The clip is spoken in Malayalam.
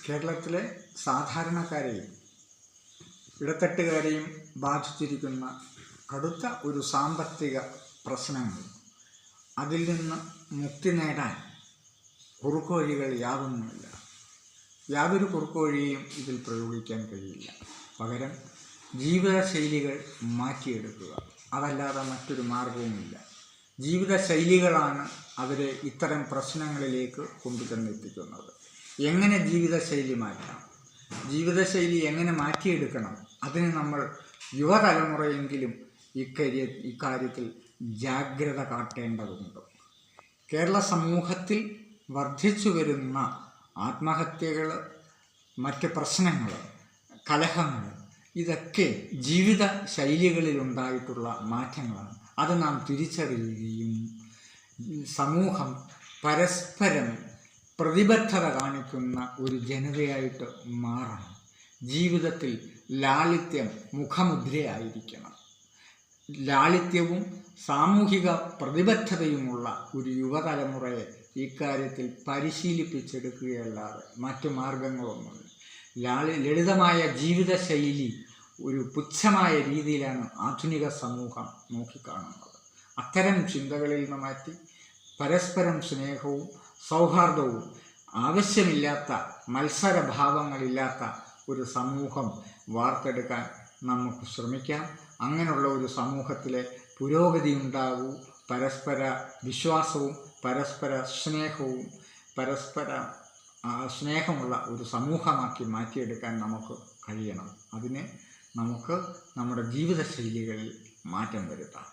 കേരളത്തിലെ സാധാരണക്കാരെയും ഇടത്തട്ടുകാരെയും ബാധിച്ചിരിക്കുന്ന കടുത്ത ഒരു സാമ്പത്തിക പ്രശ്നങ്ങൾ, അതിൽ നിന്ന് മുക്തി നേടാൻ കുറുക്കുവഴികൾ യാതൊന്നുമില്ല. യാതൊരു കുറുക്കുവഴിയും ഇതിൽ പ്രയോഗിക്കാൻ കഴിയില്ല. പകരം ജീവിതശൈലികൾ മാറ്റിയെടുക്കുക, അതല്ലാതെ മറ്റൊരു മാർഗവുമില്ല. ജീവിതശൈലികളാണ് അവരെ ഇത്തരം പ്രശ്നങ്ങളിലേക്ക് കൊണ്ടുചെന്നെത്തിക്കുന്നത്. എങ്ങനെ ജീവിതശൈലി മാറ്റാം, ജീവിതശൈലി എങ്ങനെ മാറ്റിയെടുക്കണം, അതിന് നമ്മൾ യുവതലമുറയെങ്കിലും ഇക്കാര്യത്തിൽ ജാഗ്രത കാട്ടേണ്ടതുണ്ട്. കേരള സമൂഹത്തിൽ വർദ്ധിച്ചു വരുന്ന ആത്മഹത്യകൾ, മറ്റ് പ്രശ്നങ്ങൾ, കലഹങ്ങൾ, ഇതൊക്കെ ജീവിത ശൈലികളിലുണ്ടായിട്ടുള്ള മാറ്റങ്ങളാണ്. അത് നാം തിരിച്ചറിയുകയും സമൂഹം പരസ്പരം പ്രതിബദ്ധത കാണിക്കുന്ന ഒരു ജനതയായിട്ട് മാറണം. ജീവിതത്തിൽ ലാളിത്യം മുഖമുദ്രയായിരിക്കണം. ലാളിത്യവും സാമൂഹിക പ്രതിബദ്ധതയുമുള്ള ഒരു യുവതലമുറയെ ഇക്കാര്യത്തിൽ പരിശീലിപ്പിച്ചെടുക്കുകയല്ലാതെ മറ്റു മാർഗങ്ങളൊന്നുമില്ല. ലളിതമായ ജീവിതശൈലി ഒരു പുച്ഛമായ രീതിയിലാണ് ആധുനിക സമൂഹം നോക്കിക്കാണുന്നത്. അത്തരം ചിന്തകളിൽ നിന്ന് മാറ്റി പരസ്പരം സ്നേഹവും സൗഹാർദ്ദവും ആവശ്യമില്ലാത്ത മത്സരഭാവങ്ങളില്ലാത്ത ഒരു സമൂഹം വാർത്തെടുക്കാൻ നമുക്ക് ശ്രമിക്കാം. അങ്ങനെയുള്ള ഒരു സമൂഹത്തിലെ പുരോഗതി ഉണ്ടാകൂ. പരസ്പര വിശ്വാസവും പരസ്പര സ്നേഹമുള്ള ഒരു സമൂഹമാക്കി മാറ്റിയെടുക്കാൻ നമുക്ക് കഴിയണം. അതിന് നമുക്ക് നമ്മുടെ ജീവിതശൈലികളിൽ മാറ്റം വരുത്താം.